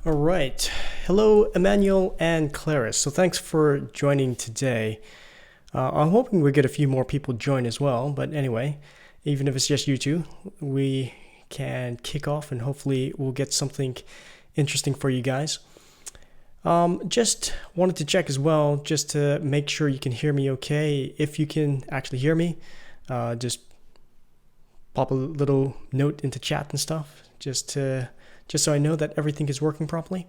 All right. Hello, Emmanuel and Claris. So thanks for joining today. I'm hoping we get a few more people join as well. But anyway, even if it's just you two, we can kick off and hopefully we'll get something interesting for you guys. Just wanted to check as well, just to make sure you can hear me okay. If you can actually hear me, just pop a little note into chat and stuff, just so I know that everything is working properly.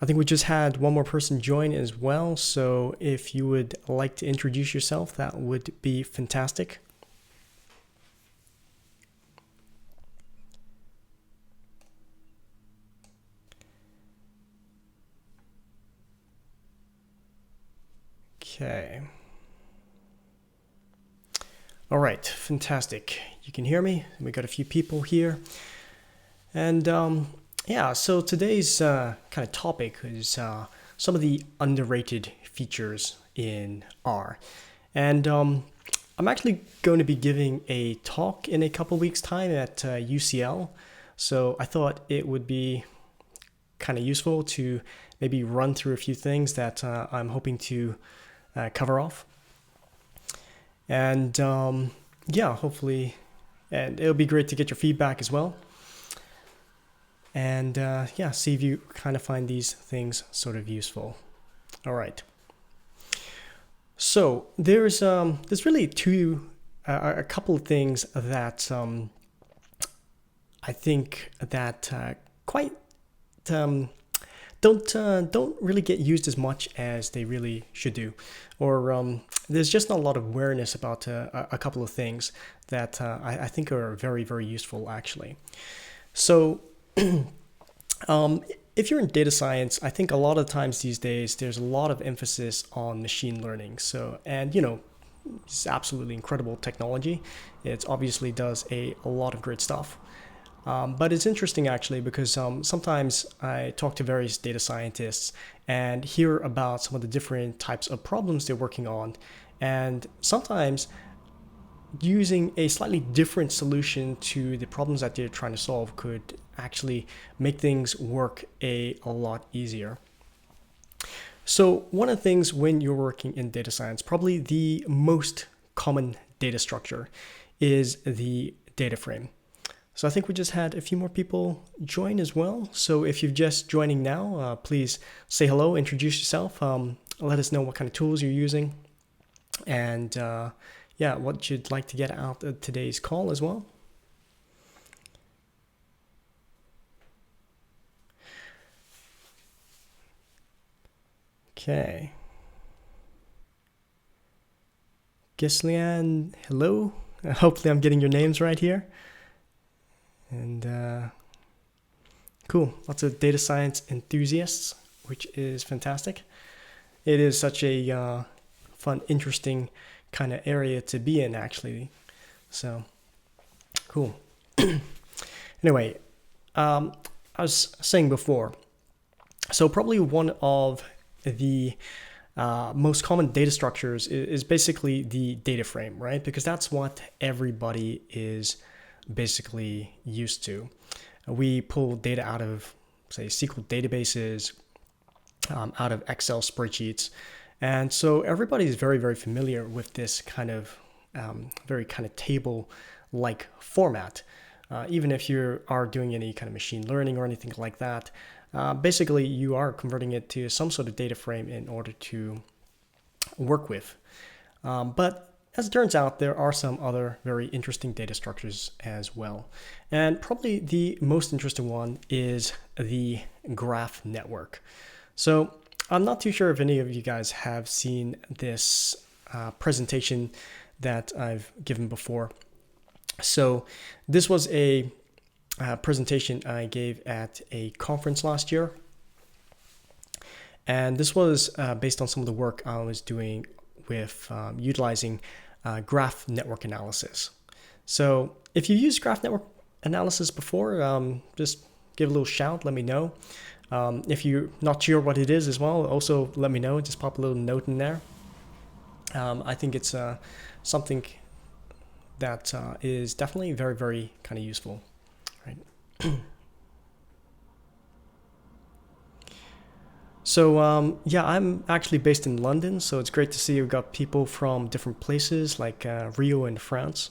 I think we just had one more person join as well, so if you would like to introduce yourself, that would be fantastic. Okay. All right, fantastic. You can hear me. We got a few people here. And yeah, so today's kind of topic is some of the underrated features in R. And I'm actually going to be giving a talk in a couple weeks' time at UCL. So I thought it would be kind of useful to maybe run through a few things that I'm hoping to cover off. And yeah, hopefully, and it'll be great to get your feedback as well. And yeah, see if you kind of find these things sort of useful. All right. So there's really a couple of things that I think that quite don't really get used as much as they really should do, or there's just not a lot of awareness about a couple of things that I think are very, very useful actually. So if you're in data science, I think a lot of times these days there's a lot of emphasis on machine learning. So, and it's absolutely incredible technology. It obviously does a lot of great stuff. But it's interesting actually because sometimes I talk to various data scientists and hear about some of the different types of problems they're working on. And sometimes using a slightly different solution to the problems that they're trying to solve could actually make things work a lot easier. So one of the things when you're working in data science, probably the most common data structure is the data frame. So I think we just had a few more people join as well. So if you're just joining now, please say hello, introduce yourself, let us know what kind of tools you're using, and yeah, what you'd like to get out of today's call as well. Okay. Gislian, hello. Hopefully I'm getting your names right here. And cool, lots of data science enthusiasts, which is fantastic. It is such a fun, interesting kind of area to be in, actually. So, cool. Anyway, I was saying before, so probably one of the most common data structures is basically the data frame, right? Because that's what everybody is basically used to. We pull data out of, say, SQL databases, out of Excel spreadsheets. And so everybody is very, very familiar with this kind of very kind of table-like format. Even if you are doing any kind of machine learning or anything like that, basically you are converting it to some sort of data frame in order to work with. But as it turns out, there are some other very interesting data structures as well. And probably the most interesting one is the graph network. So I'm not too sure if any of you guys have seen this presentation that I've given before. So this was a presentation I gave at a conference last year. And this was based on some of the work I was doing with utilizing graph network analysis. So if you've used graph network analysis before, just give a little shout, let me know. If you're not sure what it is as well, also let me know, just pop a little note in there. I think it's something that is definitely very, very kind of useful, right? So yeah, I'm actually based in London, so it's great to see you've got people from different places like Rio in France.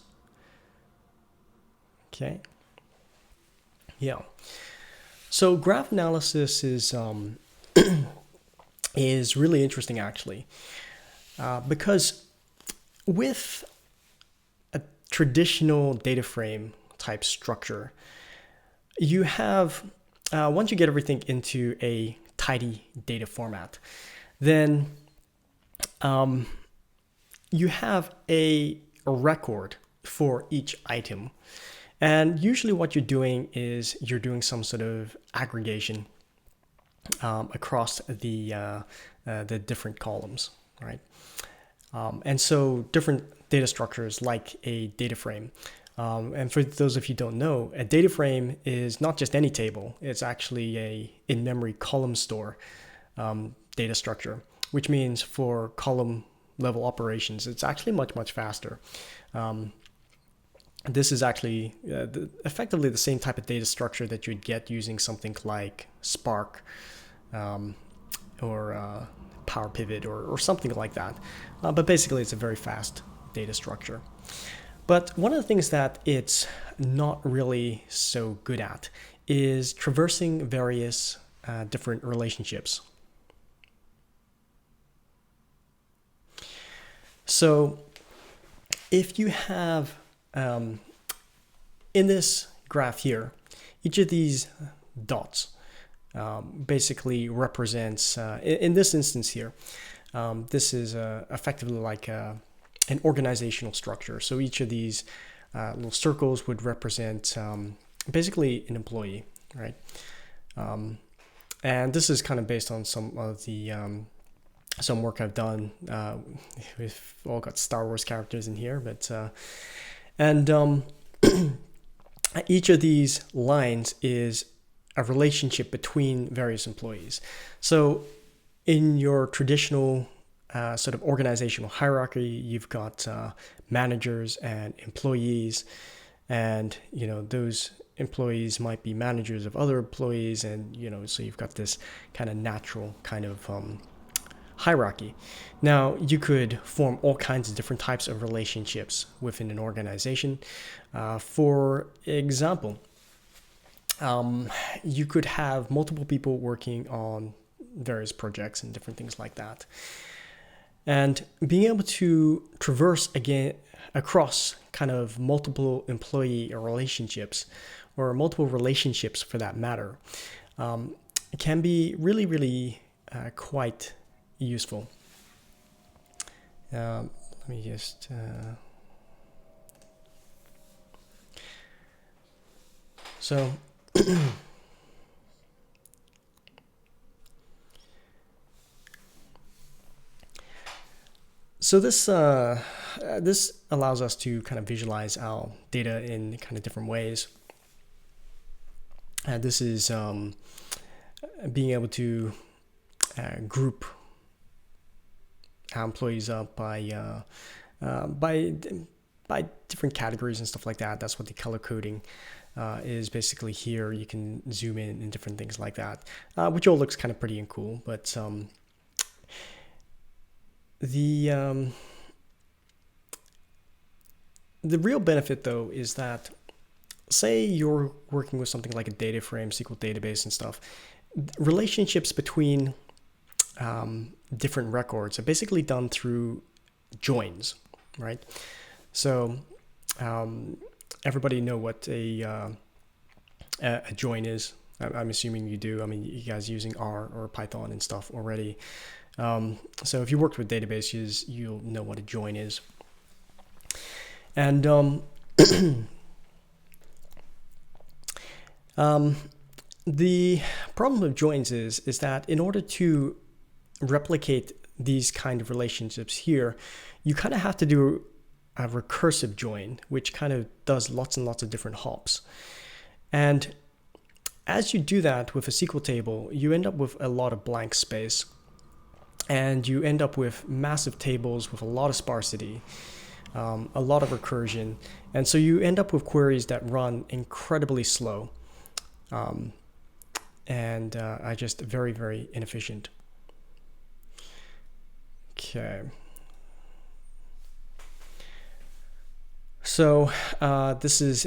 Okay. Yeah. So graph analysis is really interesting actually, because with a traditional data frame type structure, you have once you get everything into a tidy data format, then you have a record for each item. And usually what you're doing is you're doing some sort of aggregation across the different columns, right? And so different data structures like a data frame. And for those of you who don't know, a data frame is not just any table. It's actually a in-memory column store data structure, which means for column level operations, it's actually much, much faster. This is actually effectively the same type of data structure that you'd get using something like Spark or Power Pivot or something like that. But basically, it's a very fast data structure. But one of the things that it's not really so good at is traversing various different relationships. So if you have, in this graph here, each of these dots basically represents, in this instance here, this is effectively like an organizational structure. So each of these little circles would represent basically an employee, right? And this is kind of based on some of the some work I've done. We've all got Star Wars characters in here, but each of these lines is a relationship between various employees. So in your traditional sort of organizational hierarchy, you've got managers and employees, and those employees might be managers of other employees, and so you've got this kind of natural kind of hierarchy. Now you could form all kinds of different types of relationships within an organization. For example, you could have multiple people working on various projects and different things like that. And being able to traverse again across kind of multiple employee relationships, or multiple relationships for that matter, can be really, really quite useful. Let me just so so this allows us to kind of visualize our data in kind of different ways. This is being able to group employees up by by different categories and stuff like that. That's what the color coding is basically here. You can zoom in and different things like that, which all looks kind of pretty and cool. But the real benefit though is that, say you're working with something like a data frame, SQL database and stuff, relationships between different records are basically done through joins, right? So everybody know what a join is. I'm assuming you do. I mean, you guys using R or Python and stuff already. So if you worked with databases, you'll know what a join is. And the problem with joins is that in order to replicate these kind of relationships here, you kind of have to do a recursive join, which kind of does lots and lots of different hops. And as you do that with a SQL table, you end up with a lot of blank space, and you end up with massive tables with a lot of sparsity, a lot of recursion, and so you end up with queries that run incredibly slow, and are just very, very inefficient. Okay. So this is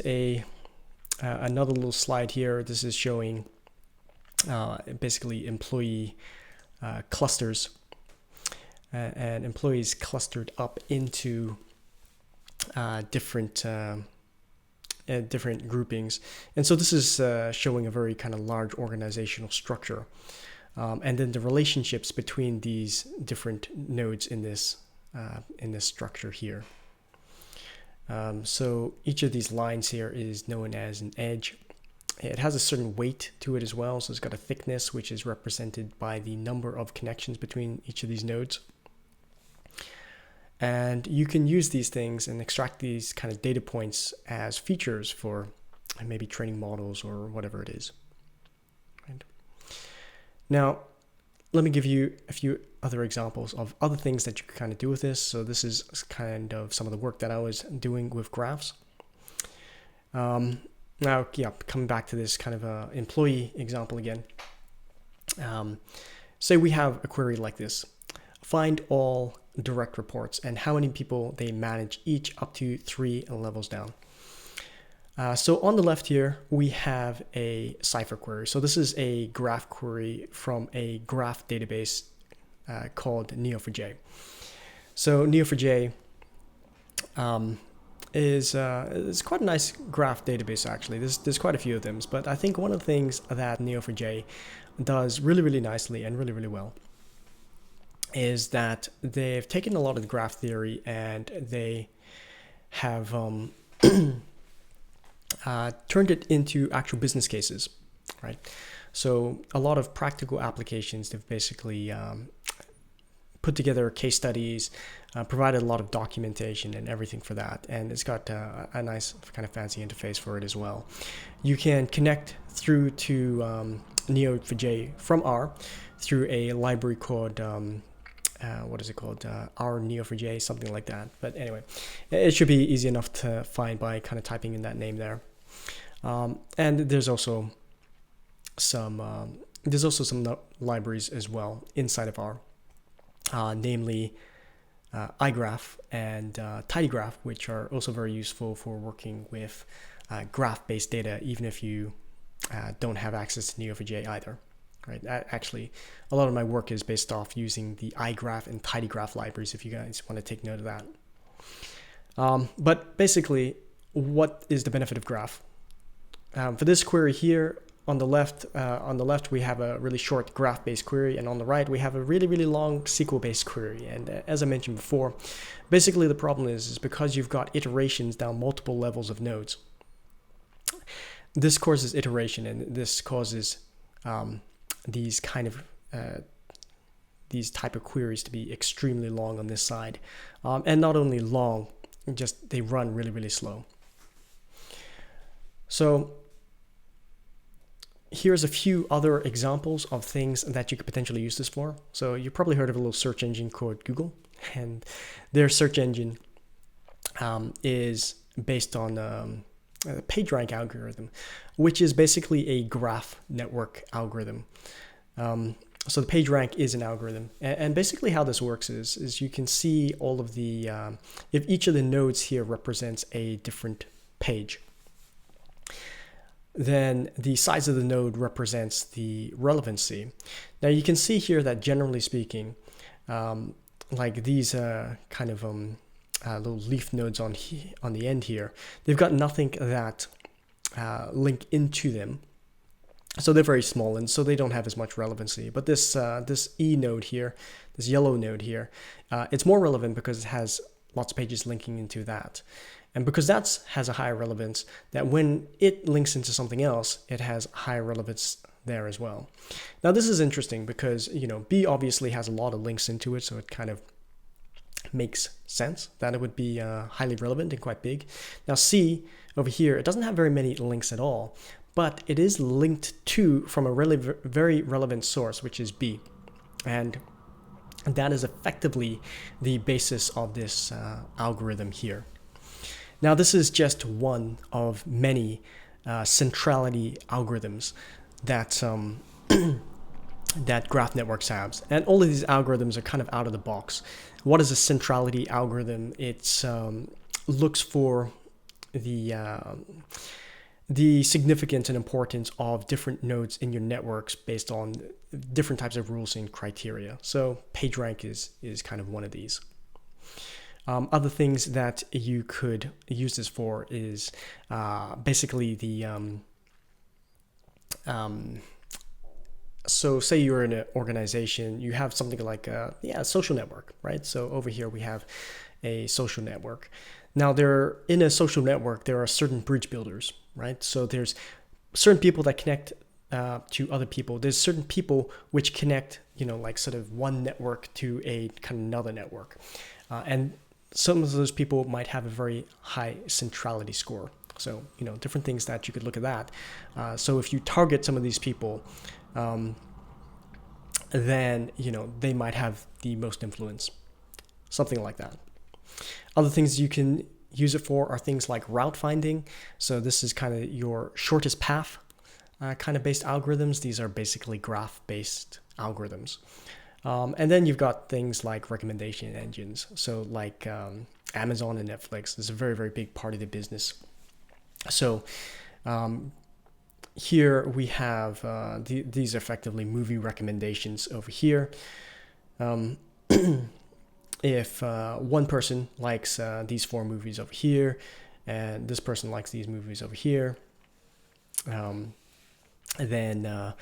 another little slide here. This is showing basically employee clusters and employees clustered up into different groupings. And so this is showing a very kind of large organizational structure. And then the relationships between these different nodes in this structure here. So each of these lines here is known as an edge. It has a certain weight to it as well. So it's got a thickness, which is represented by the number of connections between each of these nodes. And you can use these things and extract these kind of data points as features for maybe training models or whatever it is. Right. Now, let me give you a few other examples of other things that you can kind of do with this. So this is kind of some of the work that I was doing with graphs. Now, yeah, coming back to this kind of employee example again. Say we have a query like this. Find all direct reports and how many people they manage, each up to 3 levels down. So on the left here, we have a Cypher query. So this is a graph query from a graph database called Neo4j. So Neo4j is quite a nice graph database, actually. There's quite a few of them, but I think one of the things that Neo4j does really, really nicely and really, really well is that they've taken a lot of the graph theory and they have turned it into actual business cases, right? So a lot of practical applications, they've basically put together case studies, provided a lot of documentation and everything for that. And it's got a nice kind of fancy interface for it as well. You can connect through to Neo4j from R through a library called what is it called? R Neo4j, something like that. But anyway, it should be easy enough to find by kind of typing in that name there. And there's also some libraries as well inside of R, namely iGraph and tidygraph, which are also very useful for working with graph-based data, even if you don't have access to Neo4j either. Right. Actually, a lot of my work is based off using the iGraph and tidygraph libraries, if you guys want to take note of that. But basically, what is the benefit of graph? For this query here, on the left, we have a really short graph-based query, and on the right, we have a really, really long SQL-based query. And as I mentioned before, basically the problem is because you've got iterations down multiple levels of nodes. This causes iteration, and this causes these type of queries to be extremely long on this side, and not only long, just they run really, really slow. So here's a few other examples of things that you could potentially use this for. So you probably heard of a little search engine called Google. and their search engine is based on a PageRank algorithm, which is basically a graph network algorithm. So the PageRank is an algorithm, and basically how this works is you can see all of the if each of the nodes here represents a different page, then the size of the node represents the relevancy. Now you can see here that generally speaking, like these kind of little leaf nodes on the end here, they've got nothing that link into them. So they're very small, and so they don't have as much relevancy. But this E node here, this yellow node here, it's more relevant because it has lots of pages linking into that. And because that has a higher relevance, that when it links into something else, it has higher relevance there as well. Now this is interesting because, B obviously has a lot of links into it, so it kind of makes sense that it would be highly relevant and quite big. Now C over here, it doesn't have very many links at all, but it is linked to from a really very relevant source, which is B. And that is effectively the basis of this algorithm here. Now, this is just one of many centrality algorithms that that graph networks have. And all of these algorithms are kind of out of the box. What is a centrality algorithm? It looks for the significance and importance of different nodes in your networks based on different types of rules and criteria. So PageRank is kind of one of these. Other things that you could use this for is basically the so say you're in an organization, you have something like a social network, right? So over here we have a social network. Now in a social network, there are certain bridge builders, right? So there's certain people that connect to other people. There's certain people which connect, like sort of one network to a kind of another network. And some of those people might have a very high centrality score. So, different things that you could look at that. So if you target some of these people, then, they might have the most influence, something like that. Other things you can use it for are things like route finding. So this is kind of your shortest path kind of based algorithms. These are basically graph-based algorithms. And then you've got things like recommendation engines. So like Amazon and Netflix is a very, very big part of the business. So here we have these are effectively movie recommendations over here. If one person likes these 4 movies over here, and this person likes these movies over here, then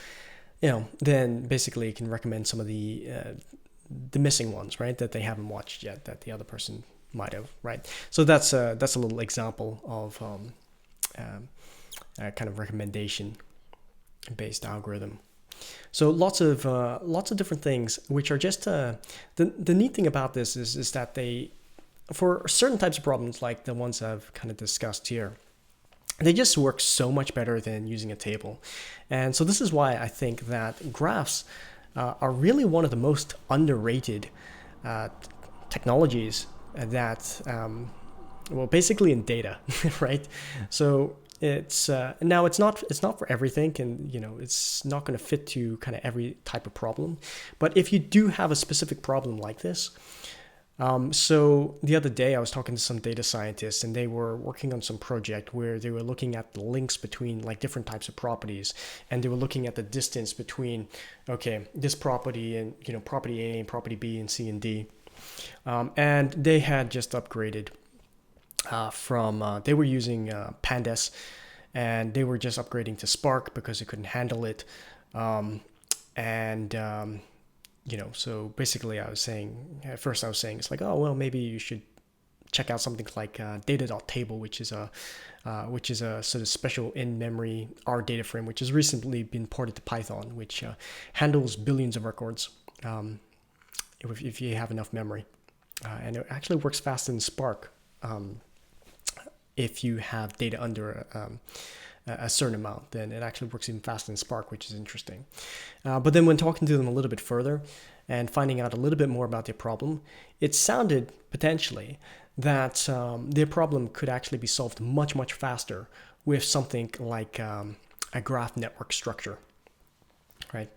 basically it can recommend some of the missing ones, right, that they haven't watched yet that the other person might have, right? So that's a little example of kind of recommendation based algorithm. So lots of different things, which are just the neat thing about this is that they, for certain types of problems like the ones I've kind of discussed here, they just work so much better than using a table. And so this is why I think that graphs are really one of the most underrated technologies that, basically in data, right? So it's now it's not for everything, and it's not going to fit to kind of every type of problem. But if you do have a specific problem like this, so the other day I was talking to some data scientists, and they were working on some project where they were looking at the links between like different types of properties, and they were looking at the distance between, okay, this property and property A and property B and C and D, and they had just upgraded they were using Pandas, and they were just upgrading to Spark because it couldn't handle it, so basically at first I was saying it's like, oh well, maybe you should check out something like data.table, which is a sort of special in-memory R data frame, which has recently been ported to Python, which handles billions of records if you have enough memory, and it actually works faster than Spark if you have data under a certain amount. Then it actually works even faster than Spark, which is interesting. But then when talking to them a little bit further, and finding out a little bit more about their problem, it sounded potentially that their problem could actually be solved much, much faster with something like a graph network structure, right?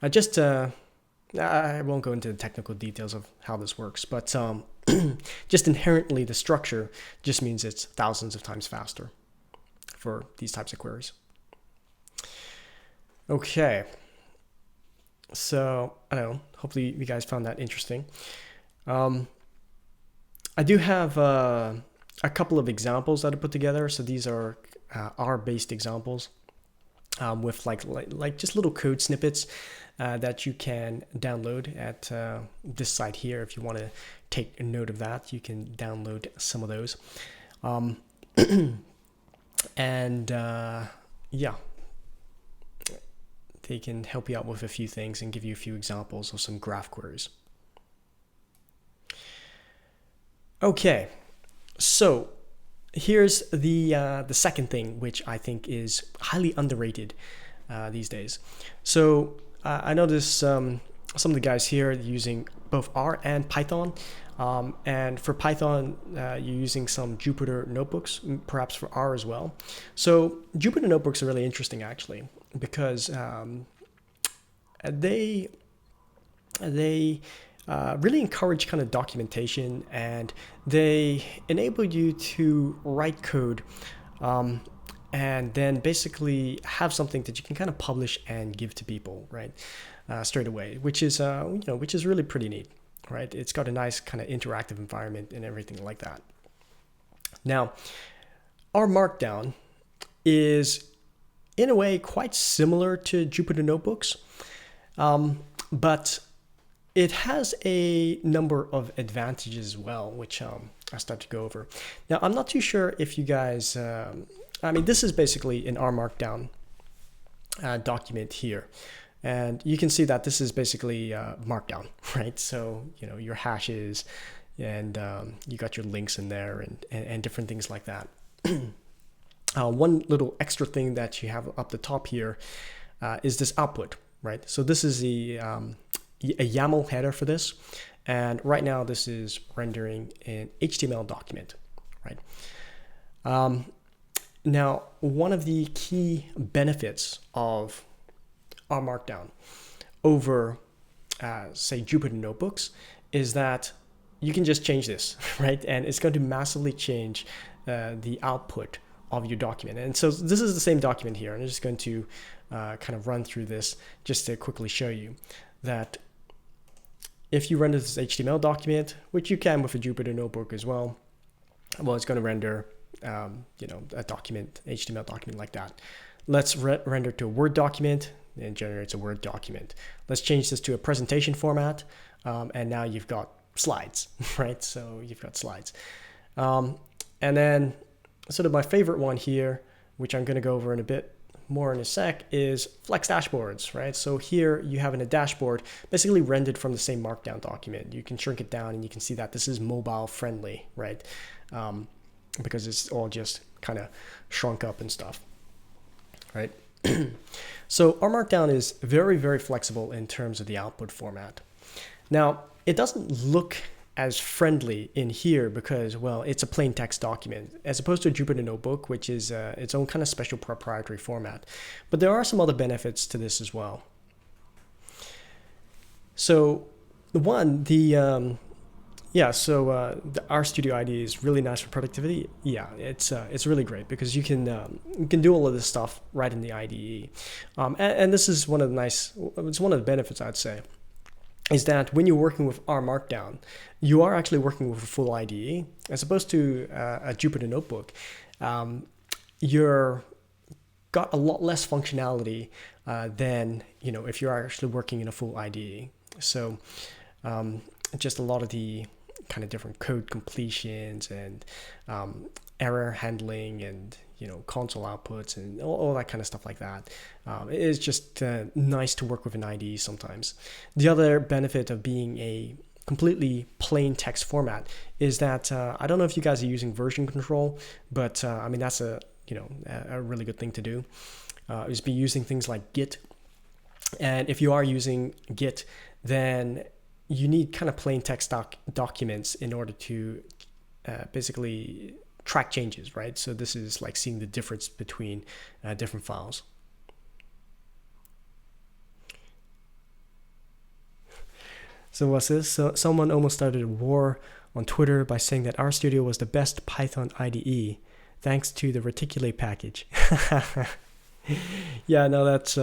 I won't go into the technical details of how this works, but just inherently the structure just means it's thousands of times faster for these types of queries. Okay, so I don't know, hopefully you guys found that interesting. I do have a couple of examples that I put together. So these are R-based examples with like just little code snippets that you can download at this site here. If you want to take a note of that, you can download some of those. And yeah, they can help you out with a few things and give you a few examples of some graph queries. Okay, so here's the second thing, which I think is highly underrated these days. So I noticed some of the guys here using both R and Python. And for Python, you're using some Jupyter notebooks, perhaps for R as well. So Jupyter notebooks are really interesting, actually, because they really encourage kind of documentation, and they enable you to write code and then basically have something that you can kind of publish and give to people, right, straight away, which is really pretty neat, right? It's got a nice kind of interactive environment and everything like that. Now, R Markdown is in a way quite similar to Jupyter notebooks, but it has a number of advantages as well, which I start to go over. Now, I'm not too sure if you guys, this is basically an R Markdown document here. And you can see that this is basically Markdown, right? So, your hashes and you got your links in there and different things like that. One little extra thing that you have up the top here is this output, right? So this is a YAML header for this. And right now this is rendering an HTML document, right? Now, one of the key benefits of R Markdown over, say, Jupyter Notebooks is that you can just change this, right? And it's going to massively change the output of your document. And so this is the same document here. And I'm just going to kind of run through this just to quickly show you that if you render this HTML document, which you can with a Jupyter Notebook as well, it's going to render a document, HTML document like that. Let's render to a Word document, and it generates a Word document. Let's change this to a presentation format, and now you've got slides, right? So you've got slides. And then sort of my favorite one here, which I'm going to go over in a bit more in a sec, is Flex Dashboards, right? So here you have in a dashboard basically rendered from the same Markdown document. You can shrink it down and you can see that this is mobile friendly, right? Because it's all just kind of shrunk up and stuff, right? So R Markdown is very, very flexible in terms of the output format. Now, it doesn't look as friendly in here because, well, it's a plain text document as opposed to a Jupyter Notebook, which is its own kind of special proprietary format. But there are some other benefits to this as well. So one, the RStudio IDE is really nice for productivity. Yeah, it's really great because you can do all of this stuff right in the IDE, and this is one of the benefits, I'd say, is that when you're working with R Markdown, you are actually working with a full IDE as opposed to a Jupyter Notebook. You're got a lot less functionality than if you're actually working in a full IDE. So just a lot of the kind of different code completions and error handling and console outputs and all that kind of stuff like that. It is just nice to work with an IDE sometimes. The other benefit of being a completely plain text format is that I don't know if you guys are using version control, but that's a really good thing to do. Is be using things like Git, and if you are using Git, then you need kind of plain text documents in order to basically track changes, right? So this is like seeing the difference between different files. So what's this? So someone almost started a war on Twitter by saying that RStudio was the best Python IDE thanks to the Reticulate package. Yeah, no, that's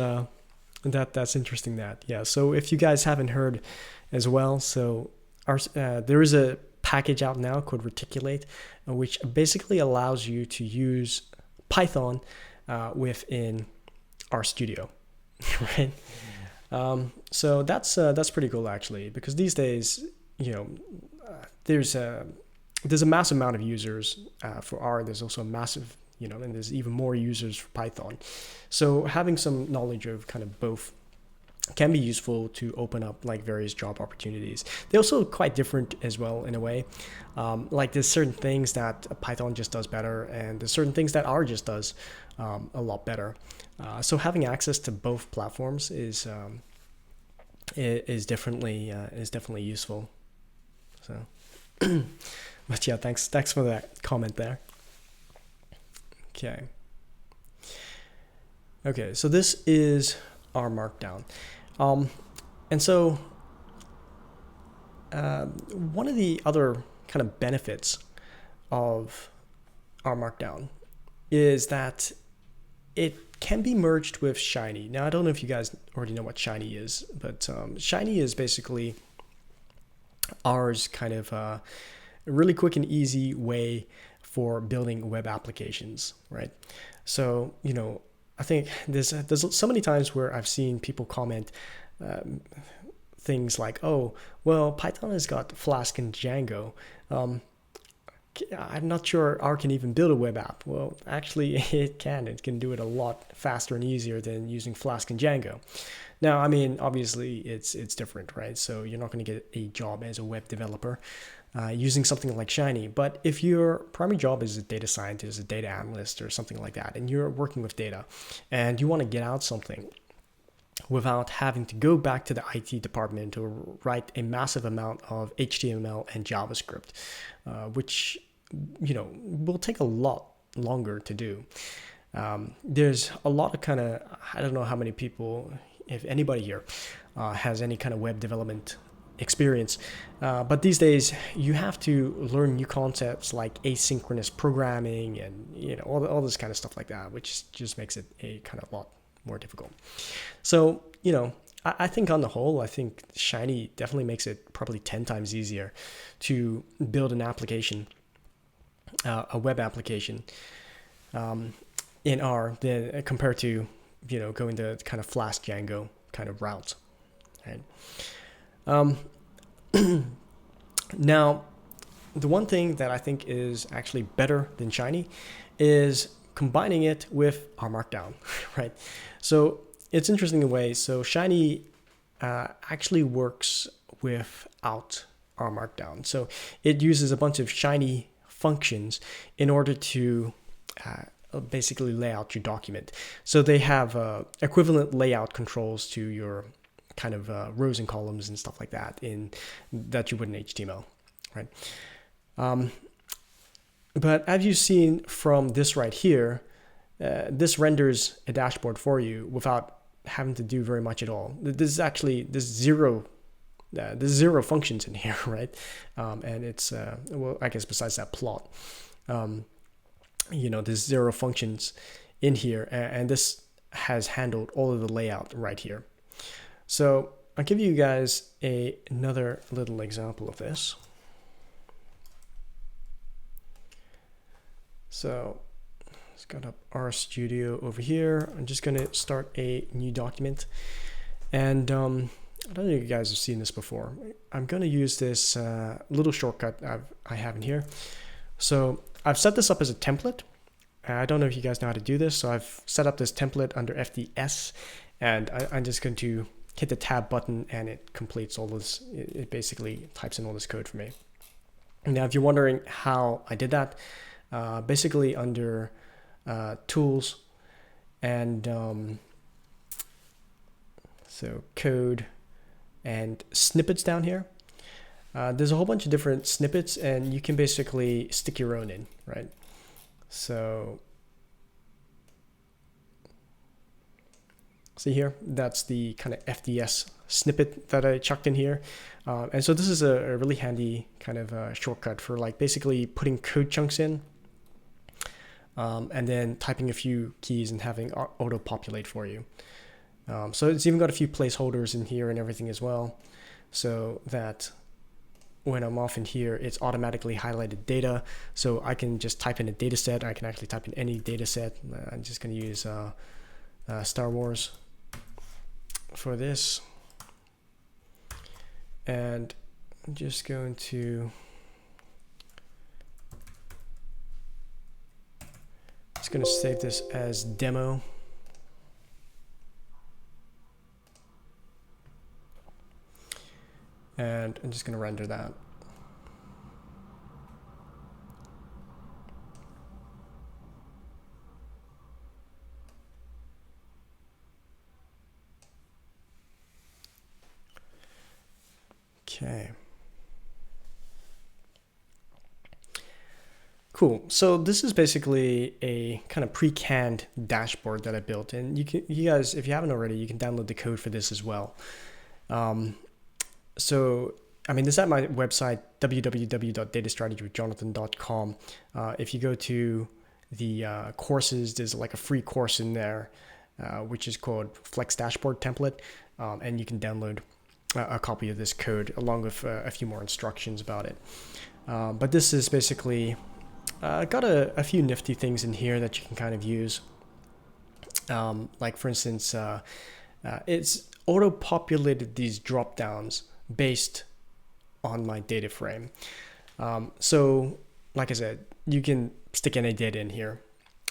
interesting. Yeah. So if you guys haven't heard as well, so there is a package out now called Reticulate, which basically allows you to use Python within RStudio, right? So that's pretty cool actually, because these days, there's a massive amount of users for R. There's also a massive, and there's even more users for Python. So having some knowledge of kind of both can be useful to open up like various job opportunities. They're also quite different as well in a way. Like there's certain things that Python just does better, and there's certain things that R just does a lot better. So having access to both platforms is definitely useful. So, but yeah, thanks for that comment there. Okay, so this is R Markdown. And so one of the other kind of benefits of R Markdown is that it can be merged with Shiny. Now, I don't know if you guys already know what Shiny is, but Shiny is basically R's kind of a really quick and easy way for building web applications, right? So, I think there's so many times where I've seen people comment things like, oh, well, Python has got Flask and Django. I'm not sure R can even build a web app. Well, actually, it can. It can do it a lot faster and easier than using Flask and Django. Now, I mean, obviously, it's different, right? So you're not going to get a job as a web developer using something like Shiny. But if your primary job is a data scientist, a data analyst, or something like that, and you're working with data, and you want to get out something without having to go back to the IT department or write a massive amount of HTML and JavaScript, which will take a lot longer to do. There's a lot of kind of, I don't know how many people, if anybody here has any kind of web development experience, but these days you have to learn new concepts like asynchronous programming and all this kind of stuff like that, which just makes it a kind of lot more difficult. So I think on the whole, I think Shiny definitely makes it probably 10 times easier to build an application, a web application in R than compared to going the kind of Flask Django kind of route, right? Now, the one thing that I think is actually better than Shiny is combining it with R Markdown, right? So it's interesting in a way. So Shiny actually works without R Markdown. So it uses a bunch of Shiny functions in order to basically lay out your document. So they have equivalent layout controls to your kind of rows and columns and stuff like that that you would in HTML, right? But as you've seen from this right here, this renders a dashboard for you without having to do very much at all. There's zero functions in here, right? And it's well, I guess besides that plot, there's 0 functions in here, and this has handled all of the layout right here. So I'll give you guys another little example of this. So let's go up RStudio over here. I'm just going to start a new document. And I don't know if you guys have seen this before. I'm going to use this little shortcut I have in here. So I've set this up as a template. I don't know if you guys know how to do this. So I've set up this template under FDS, and I'm just going to hit the tab button, and it completes all this. It basically types in all this code for me. Now, if you're wondering how I did that, basically under tools and so code and snippets down here, There's a whole bunch of different snippets, and you can basically stick your own in, right? So see here, that's the kind of FDS snippet that I chucked in here. And so this is a really handy kind of shortcut for like basically putting code chunks in and then typing a few keys and having auto populate for you. So it's even got a few placeholders in here and everything as well, so that when I'm off in here, it's automatically highlighted data. So I can just type in a data set. I can actually type in any data set. I'm just going to use Star Wars for this. And I'm just going to save this as demo. And I'm just going to render that. Okay. Cool. So this is basically a kind of pre-canned dashboard that I built, and you guys, if you haven't already, you can download the code for this as well. So, I mean, this is at my website, www.datastrategywithjonathan.com. If you go to the courses, there's like a free course in there, which is called Flex Dashboard Template, and you can download a copy of this code along with a few more instructions about it. But this is basically got a few nifty things in here that you can kind of use. Like for instance, it's auto-populated these drop-downs based on my data frame. So like I said, you can stick any data in here,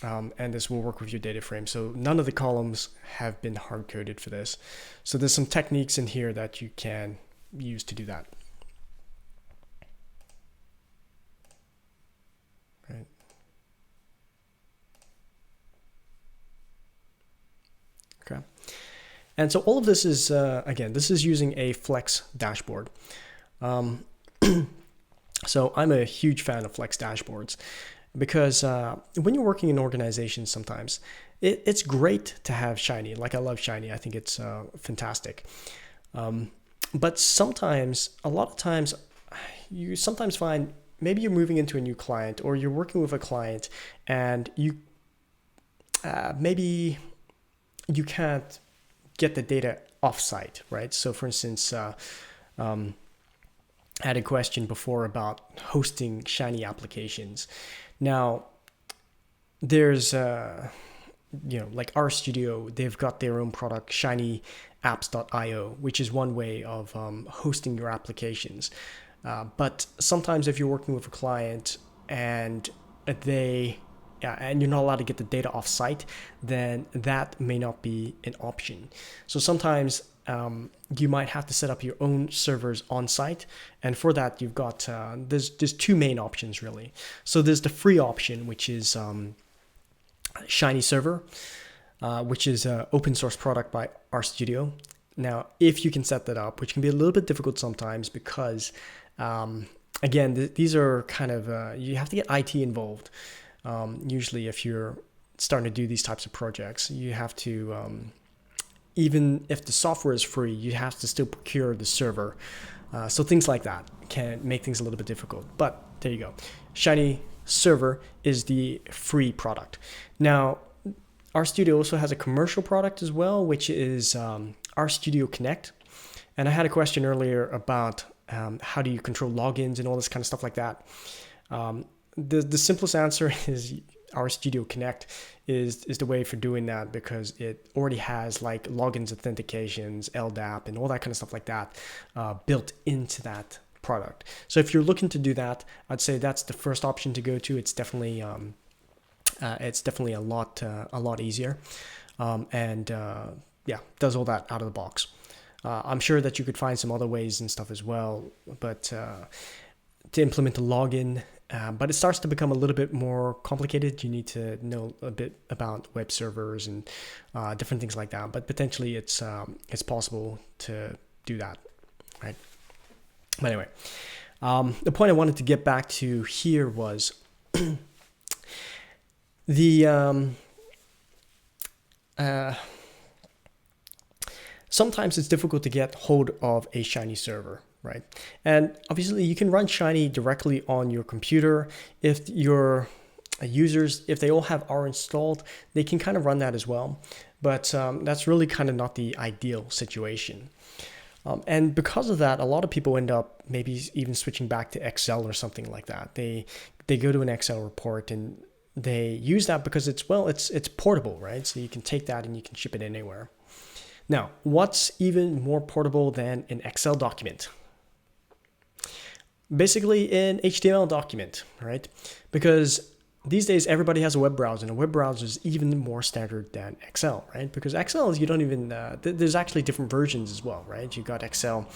and this will work with your data frame. So none of the columns have been hard-coded for this. So there's some techniques in here that you can use to do that. Right. Okay. And so all of this is, again, this is using a Flex dashboard. So I'm a huge fan of Flex dashboards because when you're working in organizations sometimes, it's great to have Shiny. Like I love Shiny. I think it's fantastic. But sometimes, a lot of times, you sometimes find maybe you're moving into a new client or you're working with a client and you maybe you can't get the data offsite, right? So for instance, I had a question before about hosting Shiny applications. Now, there's, like RStudio, they've got their own product, shinyapps.io, which is one way of hosting your applications. But sometimes if you're working with a client and and you're not allowed to get the data off site, then that may not be an option. So sometimes you might have to set up your own servers on site. And for that, you've got, there's two main options really. So there's the free option, which is Shiny Server, which is an open source product by RStudio. Now, if you can set that up, which can be a little bit difficult sometimes because, again, these are kind of, you have to get IT involved. Usually if you're starting to do these types of projects, you have to, even if the software is free, you have to still procure the server. So things like that can make things a little bit difficult, but there you go. Shiny Server is the free product. Now, RStudio also has a commercial product as well, which is RStudio Connect. And I had a question earlier about how do you control logins and all this kind of stuff like that. The simplest answer is RStudio Connect is the way for doing that because it already has like logins, authentications, LDAP, and all that kind of stuff like that built into that product. So if you're looking to do that, I'd say that's the first option to go to. It's definitely a lot easier, and does all that out of the box. I'm sure that you could find some other ways and stuff as well, but to implement the login. But it starts to become a little bit more complicated. You need to know a bit about web servers and different things like that. But potentially, it's possible to do that, right? But anyway, the point I wanted to get back to here was the sometimes it's difficult to get hold of a Shiny server, right? And obviously you can run Shiny directly on your computer. If your users, if they all have R installed, they can kind of run that as well. But that's really kind of not the ideal situation. And because of that, a lot of people end up maybe even switching back to Excel or something like that. They go to an Excel report and they use that because it's portable, right? So you can take that and you can ship it anywhere. Now, what's even more portable than an Excel document? Basically, an HTML document, right? Because these days, everybody has a web browser, and a web browser is even more standard than Excel, right? Because Excel is, you don't even, there's actually different versions as well, right? You've got Excel,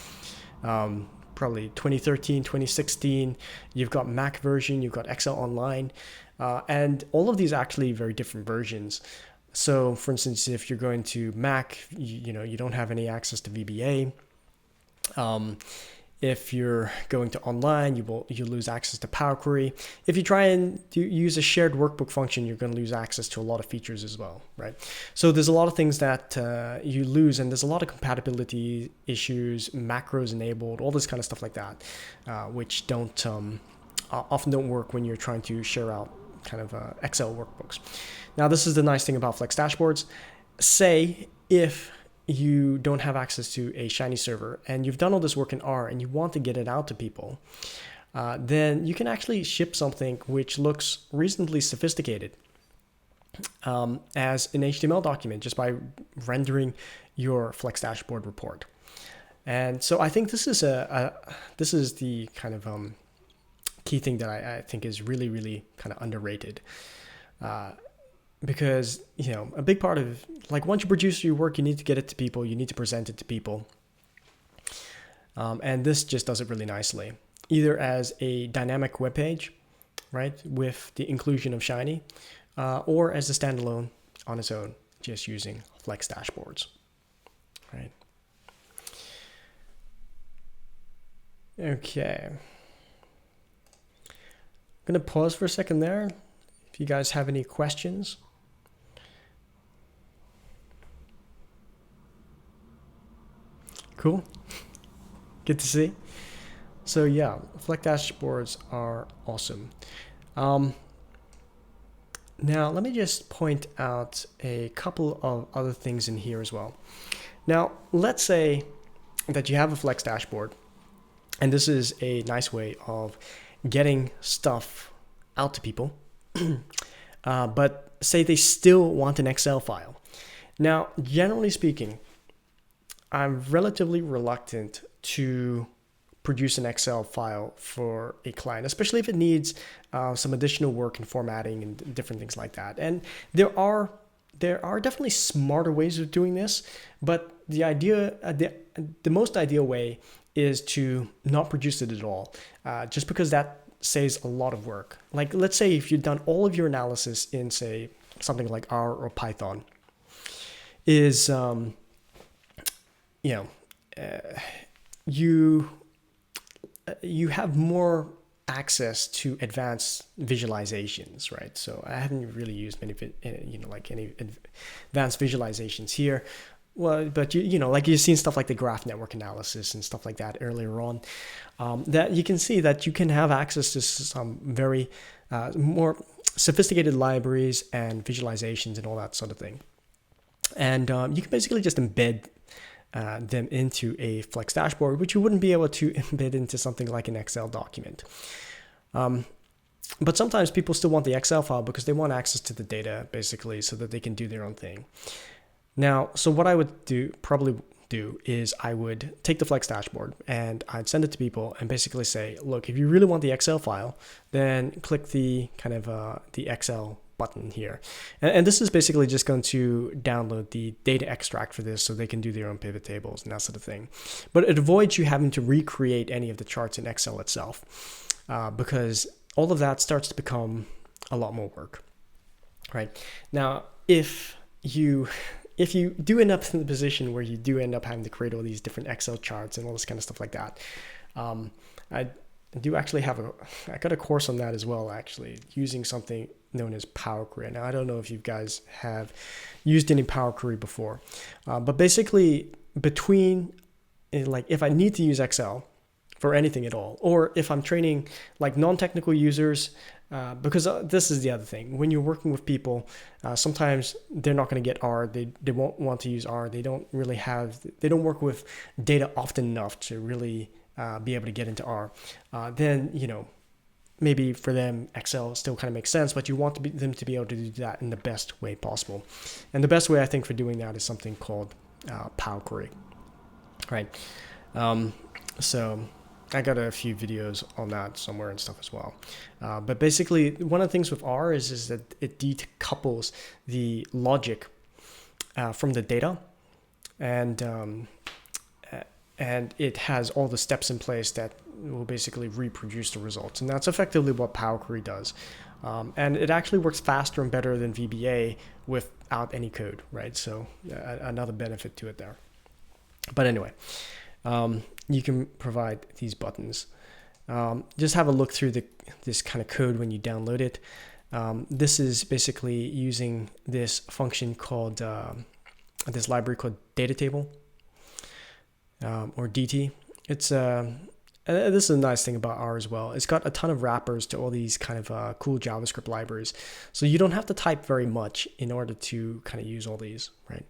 probably 2013, 2016, you've got Mac version, you've got Excel Online, and all of these are actually very different versions. So for instance, if you're going to Mac, you don't have any access to VBA. If you're going to online, you lose access to Power Query. If you try and use a shared workbook function, you're going to lose access to a lot of features as well, right? So there's a lot of things that you lose, and there's a lot of compatibility issues, macros enabled, all this kind of stuff like that, which often don't work when you're trying to share out kind of Excel workbooks. Now, this is the nice thing about Flex dashboards. Say if you don't have access to a Shiny server and you've done all this work in R and you want to get it out to people, then you can actually ship something which looks reasonably sophisticated as an HTML document just by rendering your Flex dashboard report. And so I think this is the kind of key thing that I think is really, really kind of underrated. Because, a big part of, like, once you produce your work, you need to get it to people, you need to present it to people. And this just does it really nicely, either as a dynamic web page, right, with the inclusion of Shiny, or as a standalone on its own, just using Flex dashboards, right? Okay. I'm going to pause for a second there. If you guys have any questions. Cool. Good to see. So yeah, Flex dashboards are awesome. Now let me just point out a couple of other things in here as well. Now, let's say that you have a Flex dashboard, and this is a nice way of getting stuff out to people. But say they still want an Excel file. Now, generally speaking, I'm relatively reluctant to produce an Excel file for a client, especially if it needs some additional work in formatting and different things like that. And there are definitely smarter ways of doing this, but the most ideal way is to not produce it at all, just because that saves a lot of work. Like, let's say if you've done all of your analysis in, say, something like R or Python, is you have more access to advanced visualizations, right? So I haven't really used many, any advanced visualizations here. Well, but like you've seen stuff like the graph network analysis and stuff like that earlier on, that you can see that you can have access to some very more sophisticated libraries and visualizations and all that sort of thing. And you can basically just embed them into a Flex dashboard, which you wouldn't be able to embed into something like an Excel document. But sometimes people still want the Excel file because they want access to the data, basically, so that they can do their own thing. Now, so what I would probably do is I would take the Flex dashboard and I'd send it to people and basically say, look, if you really want the Excel file, then click the kind of the Excel button here. And this is basically just going to download the data extract for this so they can do their own pivot tables and that sort of thing. But it avoids you having to recreate any of the charts in Excel itself, because all of that starts to become a lot more work, right? Now, if you do end up in the position where you do end up having to create all these different Excel charts and all this kind of stuff like that, I do actually have I got a course on that as well, actually, using something known as Power Query. Now, I don't know if you guys have used any Power Query before, but basically between, like, if I need to use Excel for anything at all, or if I'm training like non-technical users, because this is the other thing. When you're working with people, sometimes they're not going to get R. They won't want to use R. They don't work with data often enough to really be able to get into R. Then, maybe for them, Excel still kind of makes sense, but you want them to be able to do that in the best way possible. And the best way, I think, for doing that is something called Power Query. Right. So I got a few videos on that somewhere and stuff as well. But basically, one of the things with R is that it decouples the logic from the data, and it has all the steps in place that will basically reproduce the results. And that's effectively what Power Query does. And it actually works faster and better than VBA without any code, right? So another benefit to it there. But anyway, you can provide these buttons. Just have a look through this kind of code when you download it. This is basically using this function called, this library called data table, or DT. This is a nice thing about R as well. It's got a ton of wrappers to all these kind of cool JavaScript libraries. So you don't have to type very much in order to kind of use all these, right?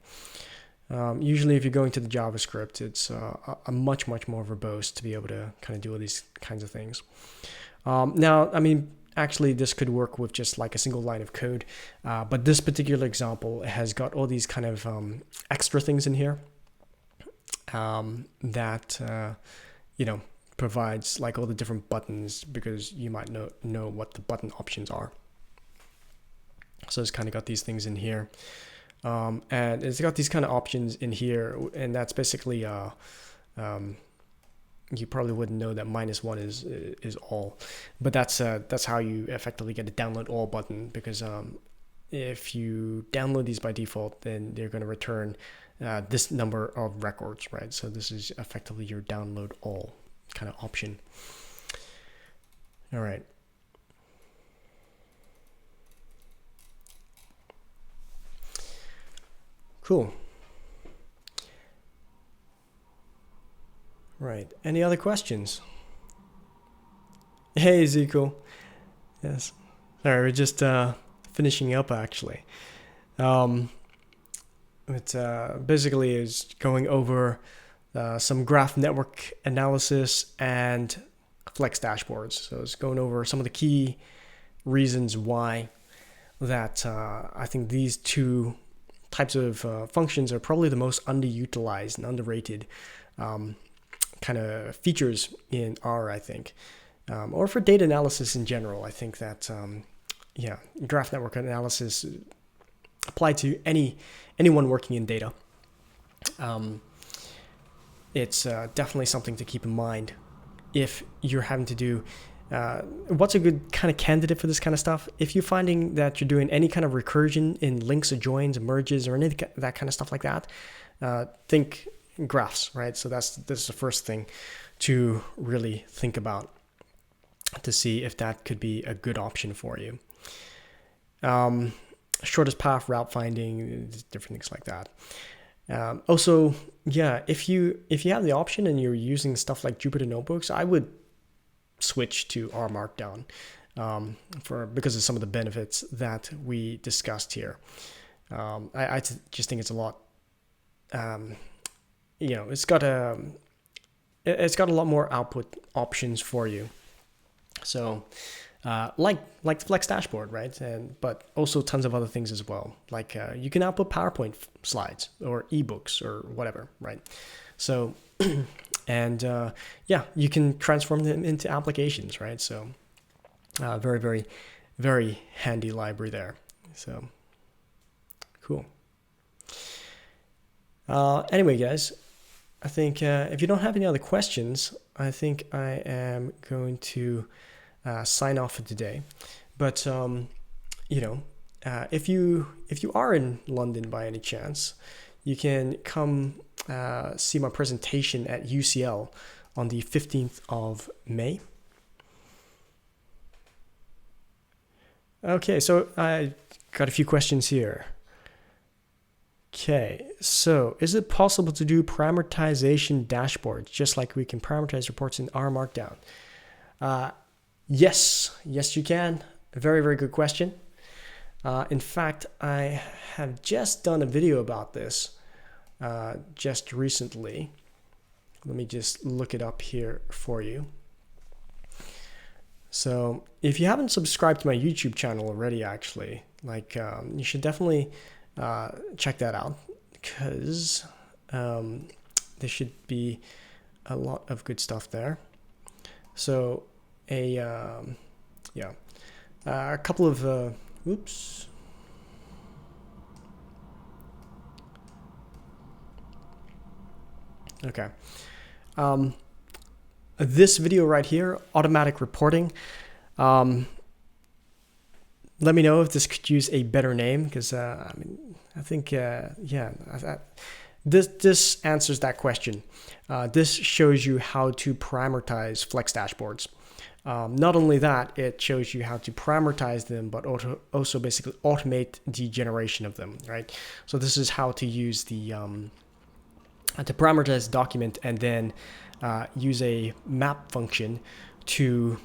Usually if you're going to the JavaScript, it's a much more verbose to be able to kind of do all these kinds of things. Now, I mean, actually this could work with just like a single line of code, but this particular example has got all these kind of extra things in here that, provides like all the different buttons, because you might know what the button options are. So it's kind of got these things in here. And it's got these kind of options in here, and that's basically you probably wouldn't know that -1 is all, but that's how you effectively get a download all button, because if you download these by default, then they're going to return this number of records, right? So this is effectively your download all kind of option. All right. Cool. Right. Any other questions? Hey, Ezekiel. Yes. All right, we're just finishing up, actually. It basically is going over some graph network analysis and Flex dashboards. So it's going over some of the key reasons why that I think these two types of functions are probably the most underutilized and underrated kind of features in R, I think, or for data analysis in general. I think that graph network analysis apply to anyone working in data. It's definitely something to keep in mind if you're having to do. What's a good kind of candidate for this kind of stuff? If you're finding that you're doing any kind of recursion in links or joins or merges or any of that kind of stuff like that, think graphs, right? So this is the first thing to really think about, to see if that could be a good option for you. Shortest path, route finding, different things like that. Also, if you have the option and you're using stuff like Jupyter Notebooks, I would switch to R Markdown because of some of the benefits that we discussed here. I just think it's a lot. It's got a lot more output options for you. So, like the Flex dashboard, right? But also tons of other things as well. Like you can output PowerPoint slides or ebooks or whatever, right? So, and you can transform them into applications, right? So, very, very, very handy library there. So, cool. Anyway, guys, I think if you don't have any other questions, I think I am going to sign off for today. But if you are in London by any chance, you can come see my presentation at UCL on the 15th of May. Okay, so I got a few questions here. Okay, so is it possible to do parameterization dashboards just like we can parameterize reports in R Markdown? Yes, you can. A very, very good question. In fact, I have just done a video about this just recently. Let me just look it up here for you. So if you haven't subscribed to my YouTube channel already, actually, you should definitely check that out, because there should be a lot of good stuff there. So a couple of oops. Okay. This video right here, automatic reporting. Let me know if this could use a better name, because I think this answers that question. This shows you how to parameterize Flex dashboards. Not only that, it shows you how to parameterize them, but also basically automate the generation of them, right? So this is how to use the to parameterize document and then use a map function to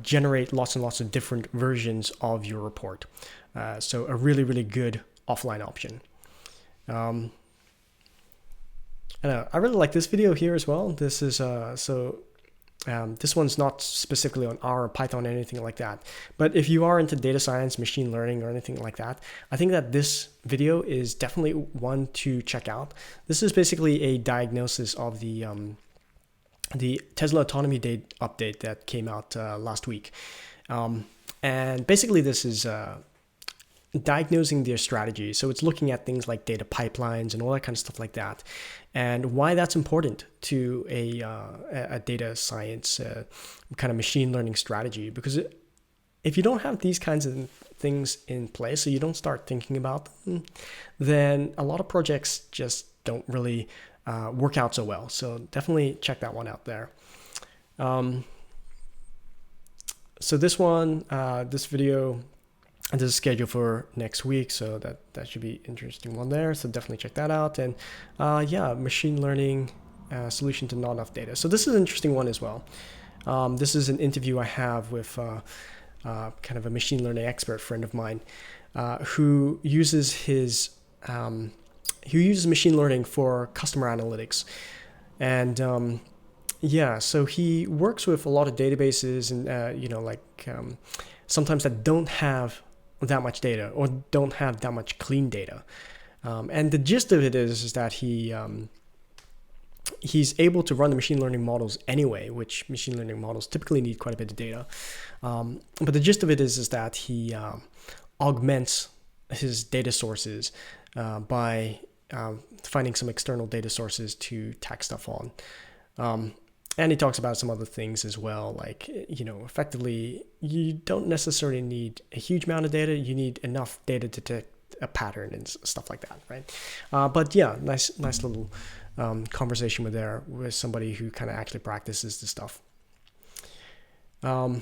generate lots and lots of different versions of your report. So a really, really good offline option. I really like this video here as well. This is this one's not specifically on R or Python or anything like that. But if you are into data science, machine learning, or anything like that, I think that this video is definitely one to check out. This is basically a diagnosis of the Tesla Autonomy Day update that came out last week. And basically this is diagnosing their strategy. So it's looking at things like data pipelines and all that kind of stuff like that, and why that's important to a data science kind of machine learning strategy. Because if you don't have these kinds of things in place, so you don't start thinking about them, then a lot of projects just don't really work out so well. So definitely check that one out there. So this one, this video, this is scheduled for next week, so that should be interesting one there. So definitely check that out. And machine learning solution to not enough data. So this is an interesting one as well. This is an interview I have with kind of a machine learning expert friend of mine who uses machine learning for customer analytics. And so he works with a lot of databases and sometimes that don't have that much data or don't have that much clean data. And the gist of it is that he's able to run the machine learning models anyway, which machine learning models typically need quite a bit of data. But the gist of it is that he augments his data sources by finding some external data sources to tack stuff on. And he talks about some other things as well, like, effectively, you don't necessarily need a huge amount of data. You need enough data to detect a pattern and stuff like that, right? But yeah, nice little conversation with somebody who kind of actually practices this stuff. Okay.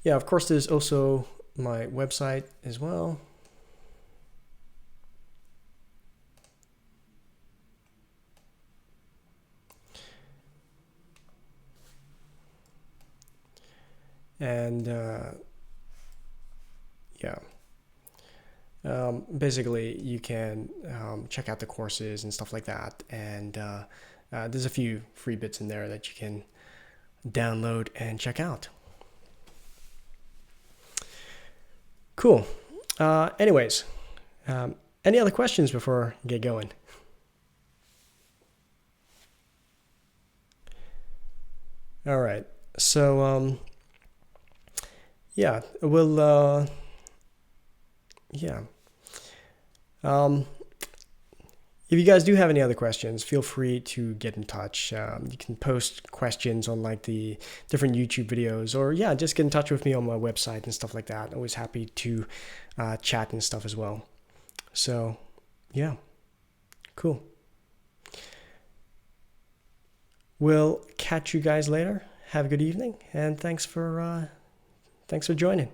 Yeah, of course, there's also my website as well. And basically you can check out the courses and stuff like that. And there's a few free bits in there that you can download and check out. Cool. Anyways, any other questions before I get going? All right. So, we'll, if you guys do have any other questions, feel free to get in touch. You can post questions on like the different YouTube videos, or just get in touch with me on my website and stuff like that. Always happy to chat and stuff as well. So, yeah. Cool. We'll catch you guys later. Have a good evening, and thanks for joining.